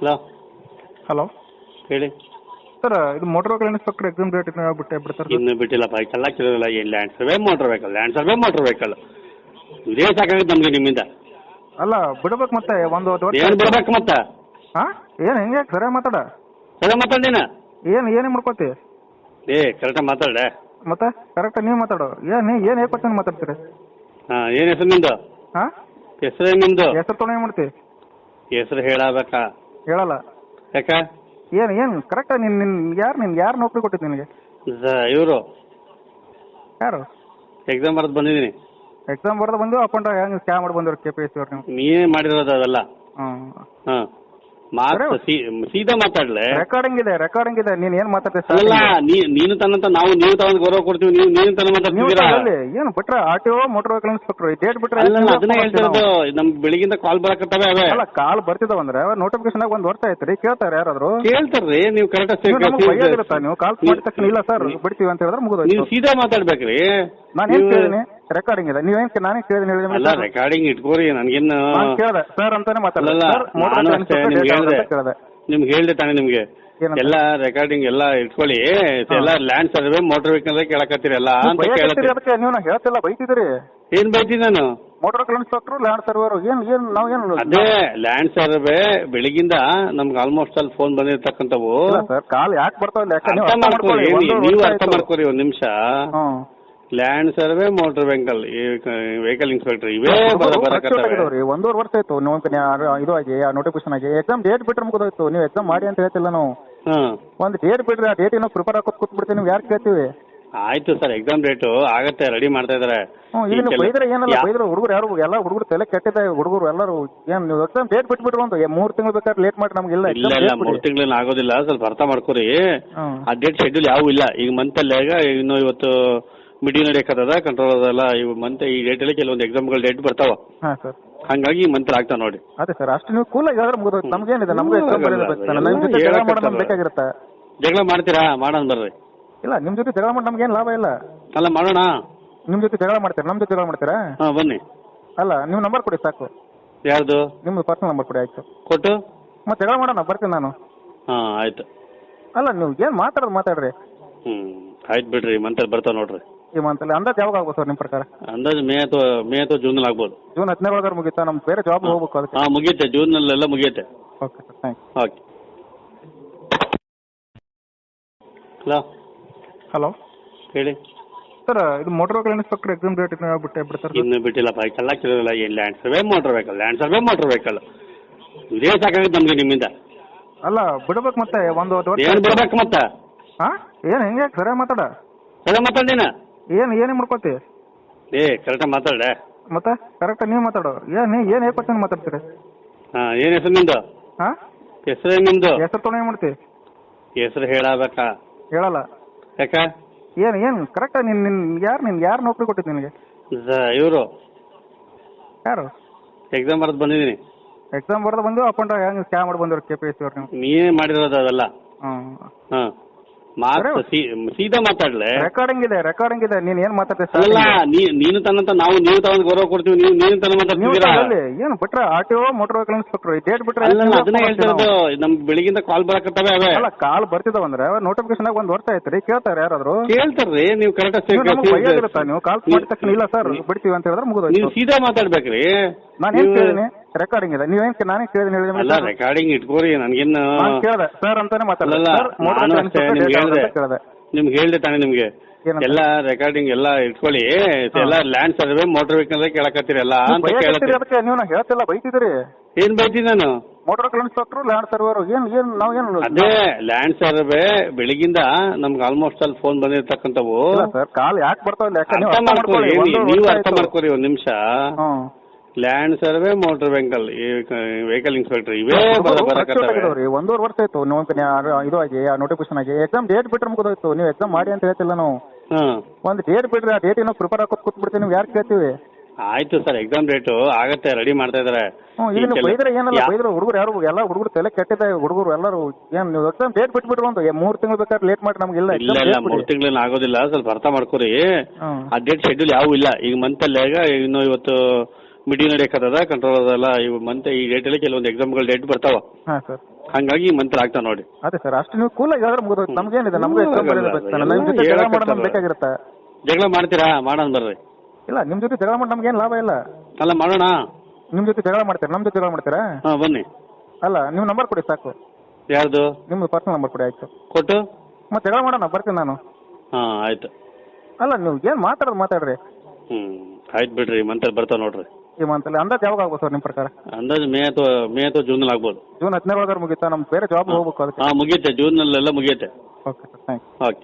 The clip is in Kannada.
ಹಲೋ ಹಲೋ ಹೇಳಿ ಸರ್, ಇದು motor vehicle inspector exam date ಬಿಡ್ತಾರೆ ಸರ್. ಇನ್ನೂ ಬಿಟ್ಟಿಲ್ಲಪ್ಪ, ಎಲ್ಲ ಕೇಳಿಲ್ಲ. ಏನು ಲ್ಯಾಂಡ್ ಸರ್ವೆ ಮೋಟ್ರ್ ವೆಹಿಕಲ್ ಇದೇ ಸಾಕಾಗುತ್ತೆ ನಮಗೆ ನಿಮ್ಮಿಂದ. ಅಲ್ಲ ಬಿಡ್ಬೇಕು ಮತ್ತೆ ಒಂದು ಏನು ಬಿಡ್ಬೇಕು ಮತ್ತೆ? ಹಾಂ ಏನು ಹೆಂಗೆ ಸರಿ ಮಾತಾಡ ಸರಿ ಮಾತಾಡಿನ ಏನು ಮಾಡ್ಕೋತಿ ಕರೆಕ್ಟಾಗಿ ಮಾತಾಡೆ. ಮತ್ತೆ ಕರೆಕ್ಟಾಗಿ ನೀವು ಮಾತಾಡು. ಏನು ಹೇಳ್ಕೊತೀನಿ ಮಾತಾಡ್ತೀರಿ? ಹಾಂ, ಏನು ಹೆಸರು ನಿಂದು? ಹಾಂ, ಹೆಸರು ನಿಂದು? ಹೆಸರು ತೊಗೊಂಡು ಏನು ಮಾಡ್ತೀವಿ? ಹೆಸರು ಹೇಳಬೇಕಾ? ಹೇಳಲ್ಲ. ಯಾಕ? ಏನು ಕರೆಕ್ಟಾಗಿ ಯಾರು ನೌಕರಿ ಕೊಟ್ಟಿದ್ದು ನಿನಗೆ? ಇವರು ಯಾರು? ಎಕ್ಸಾಮ್ ಬರೆದು ಬಂದಿದ್ದೀನಿ. ಎಕ್ಸಾಮ್ ಬರೆದು ಬಂದು ಅಪ್ಪಂಡ ಹೆಂಗೆ ಸ್ಕ್ಯಾಮ್ ಮಾಡಿ ಬಂದಿರೋ KPSC ಅವ್ರು ನೀವು? ನೀವೇ ಮಾಡಿರೋದು ಅವೆಲ್ಲ. ಹಾಂ ಹಾಂ, ಸೀದಾ ಮಾತಾಡ್ಲೆ. ರೆಕಾರ್ಡಿಂಗ್ ಇದೆ. ನೀನು ಏನು ಮಾತಾಡ್ತೀವಿ? ಅಲ್ಲ, ನೀನು ತನ್ನಂತ ನೀವು ತಗೊಂಡು ಗೌರವ ಕೊಡ್ತೀವಿ, ನೀನು ತನ್ನ ಮಾತಾಡ್ತೀರಾ? ಏನು ಬಿಟ್ರೆ RTO motor vehicle inspector date ಬಿಟ್ರೆ ಅದನ್ನೇ ಹೇಳ್ತಾ ಇರೋದು. ನಮ್ಗೆ ಬೆಳಿಗ್ಗಿಂದ ಕಾಲ್ ಬರಕತ್ತವೆ ಅವೇ. ಅಲ್ಲ, ಕಾಲ್ ಬರ್ತಿದಾವ ಅಂದ್ರೆ ನೋಟಿಫಿಕೇಶನ್ ಒಂದು ವರ್ಷ ಆಯ್ತು ರೀ. ಕೇಳ್ತಾರೆ ಯಾರಾದ್ರು? ಕೇಳ್ತಾರ್ರಿ. ನೀವು ಕರೆಕ್ಟ್ ನೀವು ಕಾಲ್ ಮಾಡಿದ ತಕ್ಷಣ ಇಲ್ಲ ಸರ್ ಬಿಡ್ತೀವಿ ಅಂತ ಹೇಳಿದ್ರೆ ಮುಗಿದು. ನೀವು ಸೀದಾ ಮಾತಾಡ್ಬೇಕ್ರಿ. ನಾನೇನ್ ಕೇಳಿದೀನಿ? ರೆಕಾರ್ಡಿಂಗ್ ಇದೆ. ನೀವೇನ್ ನಾನೇ ಕೇಳಿದೀನಿ ಹೇಳಿದ್ರೆ? ಅಲ್ಲ, ರೆಕಾರ್ಡಿಂಗ್ ಇಟ್ಕೋರಿ. ನನಗೇನು ಕೇಳಿದೆ ಸರ್ ಅಂತಾನೆ ಮಾತಾಡಲ್ಲ. ನಿಮ್ಗೆ ಹೇಳ್ದೆ ತಾನೆ ನಿಮ್ಗೆ ಎಲ್ಲ ರೆಕಾರ್ಡಿಂಗ್ ಎಲ್ಲ ಇಟ್ಕೊಳ್ಳಿ. ಎಲ್ಲ ಲ್ಯಾಂಡ್ ಸರ್ವೆ ಮೋಟರ್ ವೆಹಿಕಲ್ ಕೇಳಕತ್ತೀರಿ ಎಲ್ಲ ಅಂತ ಕೇಳತ್ತೀರಿ. ಅದಕ್ಕೆ ನೀವು ಹೇಳ್ತಿಲ್ಲ, ಬೈತಿದ್ದೀರಿ. ಏನ್ ಬೈತೀನಿ ನಾನು? Motor vehicle inspector land surveyor ನಾವೇನು? ಅದೇ ಲ್ಯಾಂಡ್ ಸರ್ವೆ ಬೆಳಿಗ್ಗಿಂದ ನಮ್ಗೆ ಆಲ್ಮೋಸ್ಟ್ ಅಲ್ಲಿ ಫೋನ್ ಬಂದಿರ್ತಕ್ಕಂಥವು. ಸರ್ ಕಾಲ್ ಯಾಕೆ ಬರ್ತಾವಿಲ್ಲ? ಅರ್ಥ ಮಾಡ್ಕೊಳ್ಳಿ, ನೀವು ಅರ್ಥ ಮಾಡ್ಕೊಳ್ಳಿ ಒಂದ್ ನಿಮಿಷ. Land survey motor vehicle inspector ಇವೇ ಬರಕತ್ತವೆ. 1.5 ವರ್ಷ ಆಯ್ತು ಇದು ಆಗಿ ನೋಟಿಫಿಕೇಶನ್ ಆಗಿ. ಎಕ್ಸಾಮ್ ಡೇಟ್ ಬಿಟ್ರೆ ಮುಗಿದೋಯ್ತು. ನೀವು ಎಕ್ಸಾಮ್ ಮಾಡಿ ಅಂತ ಹೇಳ್ತಿಲ್ಲ ನಾವು. ಒಂದು ಡೇಟ್ ಬಿಟ್ರೆ ಆ ಡೇಟ್ ಏನೋ ಪ್ರಿಪೇರ್ ಹಾಕೋದು ಕೂತ್ಬಿಡ್ತೀವಿ. ನೀವು ಯಾರು ಕೇಳ್ತೀವಿ? ಆಯ್ತು ಸರ್, ಎಕ್ಸಾಮ್ ಡೇಟು ಆಗತ್ತೆ, ರೆಡಿ ಮಾಡ್ತಾ ಇದಾರೆ. ಬೈದ್ರೆ ಏನಲ್ಲ, ಬೈದ್ರೆ ಹುಡುಗರು ಯಾರು ಎಲ್ಲ ಹುಡುಗರು ತಲೆ ಕೆಟ್ಟಿದೆ. ಹುಡುಗರು ಎಲ್ಲರೂ ಏನು ನೀವು ಎಕ್ಸಾಮ್ ಡೇಟ್ ಬಿಟ್ಬಿಟ್ರು ಒಂದು 3 ತಿಂಗಳು ಬೇಕಾದ್ರೆ ಲೇಟ್ ಮಾಡಿ ನಮ್ಗೆ ಇಲ್ಲ. ಇಲ್ಲ 3 ತಿಂಗಳೇನು ಆಗೋದಿಲ್ಲ, ಸ್ವಲ್ಪ ಅರ್ಥ ಮಾಡ್ಕೊರಿ. ಆ ಡೇಟ್ ಶೆಡ್ಯೂಲ್ ಯಾವೂ ಇಲ್ಲ ಈಗ ಮಂತಲ್ಲಿ. ಇನ್ನು ಇವತ್ತು ಮಿಡಿ ನಡೆಯಕತ್ತದ, ಕಂಟ್ರೋಲ್ ಅದಲ್ಲ. ಇವು ಮಂತ್ ಈ ಡೇಟಲ್ಲಿ ಕೆಲವೊಂದು ಎಕ್ಸಾಮ್ಗಳು ಡೇಟ್ ಬರ್ತಾವ. ಹಾಂ ಸರ್, ಹಂಗಾಗಿ ಮಂತ್ ಆಗ್ತಾವ ನೋಡಿ. ಅದೇ ಸರ್, ಅಷ್ಟು ನೀವು ಕೂಲಾಗಿ ಹೇಳಿದ್ರೆ ಮುಗಿದೋಯ್ತು. ನಮ್ಗೇನಿದೆ, ನಮ್ಗೆ ಬೇಕಾಗಿರುತ್ತೆ. ಜಗಳ ಮಾಡ್ತೀರಾ? ಮಾಡೋಣ ಬರ್ರಿ. ಇಲ್ಲ, ನಿಮ್ಮ ಜೊತೆ ಜಗಳ ಮಾಡಿ ನಮ್ಗೇನು ಲಾಭ ಇಲ್ಲ. ಅಲ್ಲ, ಮಾಡೋಣ. ನಿಮ್ಮ ಜೊತೆ ಜಗಳ ಮಾಡ್ತೀರಾ? ನಮ್ಮ ಜೊತೆ ಜಗಳ ಮಾಡ್ತೀರಾ? ಹಾಂ, ಬನ್ನಿ. ಅಲ್ಲ, ನೀವು ನಂಬರ್ ಕೊಡಿ ಸಾಕು. ಯಾರ್ದು? ನಿಮ್ದು ಪರ್ಸನಲ್ ನಂಬರ್ ಕೊಡಿ. ಆಯ್ತು, ಕೊಟ್ಟು ಮತ್ತೆ ಜಗಳ ಮಾಡೋಣ, ಬರ್ತೀನಿ ನಾನು. ಹಾಂ, ಆಯ್ತು. ಅಲ್ಲ, ನೀವು ಏನು ಮಾತಾಡ್ರಿ. ಆಯ್ತು ಬಿಡ್ರಿ, ಮಂತಲ್ಲಿ ಬರ್ತಾವ ನೋಡ್ರಿ. ಈ ಮಂತಲ್ಲಿ ಅಂದಾಜು ಯಾವಾಗ ಆಗ್ಬೋದು ಸರ್ ನಿಮ್ಮ ಪ್ರಕಾರ? ಅಂದಾಜು ಮೇ ಅಥವಾ ಜೂನಲ್ಲಿ ಆಗ್ಬೋದು. ಜೂನ್ 10ನೇ ಒಳಗಾದ್ರೆ ಮುಗಿತಾ? ನಮ್ಗೆ ಬೇರೆ ಜಾಬ್ ಹೋಗ್ಬೇಕು ಅದಕ್ಕೆ. ಹಾಂ, ಮುಗಿಯುತ್ತೆ, ಜೂನ್ನಲ್ಲೆಲ್ಲ ಮುಗಿಯುತ್ತೆ. Okay sir, thanks. Okay. Hello ಹೇಳಿ ಸರ್, ಇದು motor vehicle inspector exam date ಬಿಡ್ತಾರೆ? ಇನ್ನೂ ಬಿಟ್ಟಿಲ್ಲಪ್ಪ, ಎಲ್ಲ ಕೇಳಿಲ್ಲ. ಏನು ಲ್ಯಾಂಡ್ ಸರ್ವೆ ಮೋಟರ್ ವೆಹಿಕಲ್ ಇದೇ ಸಾಕಾಗುತ್ತೆ ನಮಗೆ ನಿಮ್ಮಿಂದ. ಅಲ್ಲ ಬಿಡ್ಬೇಕು ಮತ್ತೆ ಒಂದು ಏನು ಬಿಡ್ಬೇಕು ಮತ್ತೆ? ಹಾಂ, ಏನು ಹೆಂಗೆ ಸರಿ ಮಾತಾಡ? ಸರಿ ಮಾತಾಡಿನ ಏನು ಮಾಡ್ಕೋತಿ? ಕರೆಕ್ಟಾಗಿ ಮಾತಾಡೆ. ಮತ್ತೆ ಕರೆಕ್ಟಾಗಿ ನೀವು ಮಾತಾಡು. ಏನು ಹೇಳ್ಕೊತೀನಿ ಮಾತಾಡ್ತೀರಿ? ಹಾಂ, ಏನು ಹೆಸರು ನಿಂದು? ಹಾಂ, ಹೆಸರು ನಿಂದು? ಹೆಸರು ತೊಗೊಂಡು ಏನು ಮಾಡ್ತೀವಿ? ಹೆಸರು ಹೇಳಬೇಕಾ? ಹೇಳಲ್ಲ. ಯಾಕ? ಏನು ಕರೆಕ್ಟಾಗಿ ಯಾರು ನೌಕರಿ ಕೊಟ್ಟಿದ್ದು ನಿನಗೆ? ಇವರು ಯಾರು? ಎಕ್ಸಾಮ್ ಬರೆದು ಬಂದಿದ್ದೀನಿ. ಎಕ್ಸಾಮ್ ಬರೆದು ಬಂದು ಅಪ್ಪಂಡ ಹೆಂಗೆ ಸ್ಕ್ಯಾಮ್ ಮಾಡಿ ಬಂದಿರೋ KPSC ಅವ್ರು ನೀವು? ನೀವೇ ಮಾಡಿರೋದು ಅವೆಲ್ಲ. ಹಾಂ, ಸೀದಾ ಮಾತಾಡ್ಲೆ. ರೆಕಾರ್ಡಿಂಗ್ ಇದೆ. ನೀನು ಏನು ಮಾತಾಡ್ತೀವಿ? ಅಲ್ಲ, ನೀನು ತನ್ನಂತ ನೀವು ತಗೊಂಡು ಗೌರವ ಕೊಡ್ತೀವಿ, ನೀನು ತನ್ನ ಮಾತಾಡ್ತೀರಾ? ಏನು ಬಿಟ್ರೆ RTO motor vehicle inspector date ಬಿಟ್ರೆ ಅದನ್ನೇ ಹೇಳ್ತಾ ಇರೋದು. ನಮ್ಗೆ ಬೆಳಿಗ್ಗಿಂದ ಕಾಲ್ ಬರಕತ್ತವೆ ಅವೇ. ಅಲ್ಲ, ಕಾಲ್ ಬರ್ತಿದಾವ ಅಂದ್ರೆ ನೋಟಿಫಿಕೇಶನ್ ಒಂದು ವರ್ಷ ಆಯ್ತು ರೀ. ಕೇಳ್ತಾರೆ ಯಾರಾದ್ರು? ಕೇಳ್ತಾರ್ರಿ. ನೀವು ಕರೆಕ್ಟ್ ನೀವು ಕಾಲ್ ಮಾಡಿದ ತಕ್ಷಣ ಇಲ್ಲ ಸರ್ ಬಿಡ್ತೀವಿ ಅಂತ ಹೇಳಿದ್ರೆ ಮುಗಿದು. ನೀವು ಸೀದಾ ಮಾತಾಡ್ಬೇಕ್ರಿ. ನಾನೇನ್ ಕೇಳಿದೀನಿ? ರೆಕಾರ್ಡಿಂಗ್ ಇದೆ. ನಾನೇ ಕೇಳಿದೀನಿ ಹೇಳಿದ್ರೆ? ಅಲ್ಲ, ರೆಕಾರ್ಡಿಂಗ್ ಇಟ್ಕೋರಿ. ನನಗೇನು ಕೇಳಿದೆ ಸರ್ ಅಂತಾನೆ ಮಾತಾಡಲ್ಲ. ನಿಮ್ಗೆ ಹೇಳ್ದೆ ತಾನೆ ನಿಮ್ಗೆ ಎಲ್ಲ ರೆಕಾರ್ಡಿಂಗ್ ಎಲ್ಲ ಇಟ್ಕೊಳ್ಳಿ. ಎಲ್ಲ ಲ್ಯಾಂಡ್ ಸರ್ವೆ ಮೋಟರ್ ವೆಹಿಕಲ್ ಕೇಳಕತ್ತೀರಿ ಎಲ್ಲ ಅಂತ ಕೇಳತ್ತೀರಿ. ಅದಕ್ಕೆ ನೀವು ಹೇಳ್ತಿಲ್ಲ, ಬೈತಿದ್ದೀರಿ. ಏನ್ ಬೈತೀನಿ ನಾನು? Motor vehicle inspector land surveyor ನಾವೇನು? ಅದೇ ಲ್ಯಾಂಡ್ ಸರ್ವೆ ಬೆಳಿಗ್ಗಿಂದ ನಮ್ಗೆ ಆಲ್ಮೋಸ್ಟ್ ಅಲ್ಲಿ ಫೋನ್ ಬಂದಿರ್ತಕ್ಕಂಥವು. ಸರ್ ಕಾಲ್ ಯಾಕೆ ಬರ್ತಾವಿಲ್ಲ? ಅರ್ಥ ಮಾಡ್ಕೊಳ್ಳಿ, ನೀವು ಅರ್ಥ ಮಾಡ್ಕೊರಿ ಒಂದ್ ನಿಮಿಷ. Land survey motor vehicle inspector ಇವೇ ಬರಕತ್ತವೆ. 1.5 ವರ್ಷ ಆಯ್ತು ಇದು ಆಗಿ ನೋಟಿಫಿಕೇಶನ್ ಆಗಿ. ಎಕ್ಸಾಮ್ ಡೇಟ್ ಬಿಟ್ರೆ ಮುಗಿದೋಯ್ತು. ನೀವು ಎಕ್ಸಾಮ್ ಮಾಡಿ ಅಂತ ಹೇಳ್ತಿಲ್ಲ ನಾವು. ಒಂದು ಡೇಟ್ ಬಿಟ್ರೆ ಆ ಡೇಟ್ ಏನೋ ಪ್ರಿಪೇರ್ ಹಾಕೋದು ಕೂತ್ಬಿಡ್ತೀವಿ. ನೀವು ಯಾರು ಕೇಳ್ತೀವಿ? ಆಯ್ತು ಸರ್, ಎಕ್ಸಾಮ್ ಡೇಟು ಆಗತ್ತೆ, ರೆಡಿ ಮಾಡ್ತಾ ಇದಾರೆ. ಬೈದ್ರೆ ಏನಲ್ಲ, ಬೈದ್ರೆ ಹುಡುಗರು ಯಾರು ಎಲ್ಲ ಹುಡುಗರು ತಲೆ ಕೆಟ್ಟಿದೆ. ಹುಡುಗರು ಎಲ್ಲರೂ ಏನು ನೀವು ಎಕ್ಸಾಮ್ ಡೇಟ್ ಬಿಟ್ಬಿಟ್ರು ಒಂದು 3 ತಿಂಗಳು ಬೇಕಾದ್ರೆ ಲೇಟ್ ಮಾಡಿ ನಮ್ಗೆ ಇಲ್ಲ. ಇಲ್ಲ 3 ತಿಂಗಳೇನು ಆಗೋದಿಲ್ಲ, ಸ್ವಲ್ಪ ಅರ್ಥ ಮಾಡ್ಕೊರಿ. ಆ ಡೇಟ್ ಶೆಡ್ಯೂಲ್ ಯಾವೂ ಇಲ್ಲ ಈಗ ಮಂತಲ್ಲಿ. ಇನ್ನು ಇವತ್ತು ಮಿಡಿ ನಡೆಯಕತ್ತದ, ಕಂಟ್ರೋಲ್ ಅದಲ್ಲ. ಇವು ಮಂತ್ ಈ ಡೇಟಲ್ಲಿ ಕೆಲವೊಂದು ಎಕ್ಸಾಮ್ಗಳು ಡೇಟ್ ಬರ್ತಾವ. ಹಾಂ ಸರ್, ಹಂಗಾಗಿ ಈ ಮಂತ್ ಆಗ್ತಾವ ನೋಡಿ. ಅದೇ ಸರ್, ಅಷ್ಟು ನೀವು ಕೂಲಾಗಿ ಹೇಳಿದ್ರೆ ಮುಗಿದೋಯ್ತು. ನಮ್ಗೇನಿದೆ, ನಮ್ಗೆ ಎಕ್ಸಾಮ್ ಬರೀಬೇಕು. ನಿಮ್ಮ ಜೊತೆ ಜಗಳ ಮಾಡೋದು ನಮ್ಗೆ ಬೇಕಾಗಿರುತ್ತೆ. ಜಗಳ ಮಾಡ್ತೀರಾ? ಮಾಡೋಣ ಬರ್ರಿ. ಇಲ್ಲ, ನಿಮ್ಮ ಜೊತೆ ಜಗಳ ಮಾಡಿ ನಮ್ಗೇನು ಲಾಭ ಇಲ್ಲ. ಅಲ್ಲ ಮಾಡೋಣ. ನಿಮ್ಮ ಜೊತೆ ಜಗಳ ಮಾಡ್ತೀರಾ? ನಮ್ಮ ಜೊತೆ ಜಗಳ ಮಾಡ್ತೀರಾ? ಹಾಂ ಬನ್ನಿ. ಅಲ್ಲ, ನೀವು ನಂಬರ್ ಕೊಡಿ ಸಾಕು. ಯಾರ್ದು? ನಿಮ್ದು ಪರ್ಸನಲ್ ನಂಬರ್ ಕೊಡಿ. ಆಯ್ತು, ಕೊಟ್ಟು ಮತ್ತೆ ಜಗಳ ಮಾಡೋಣ, ಬರ್ತೀನಿ ನಾನು. ಹಾಂ ಆಯ್ತು. ಅಲ್ಲ, ನೀವು ಏನು ಮಾತಾಡ್ರಿ. ಆಯ್ತು ಬಿಡ್ರಿ, ಈ ಮಂತಲ್ಲಿ ಬರ್ತಾವ ನೋಡ್ರಿ. ಈ ಮಂತಲ್ಲಿ ಅಂದಾಜು ಯಾವಾಗ ಆಗ್ಬೋದು ಸರ್ ನಿಮ್ಮ ಪ್ರಕಾರ? ಅಂದಾಜು ಮೇ ಅಥವಾ ಜೂನಲ್ಲಿ ಆಗ್ಬೋದು. ಜೂನ್ 15 ಮುಗಿತಾ? ನಮ್ಗೆ ಬೇರೆ ಜಾಬ್ ಹೋಗ್ಬೇಕು ಅದಕ್ಕೆ. ಹಾಂ ಮುಗಿಯುತ್ತೆ, ಜೂನಲ್ಲೆಲ್ಲ ಮುಗಿಯುತ್ತೆ. Okay sir, thanks. ಓಕೆ.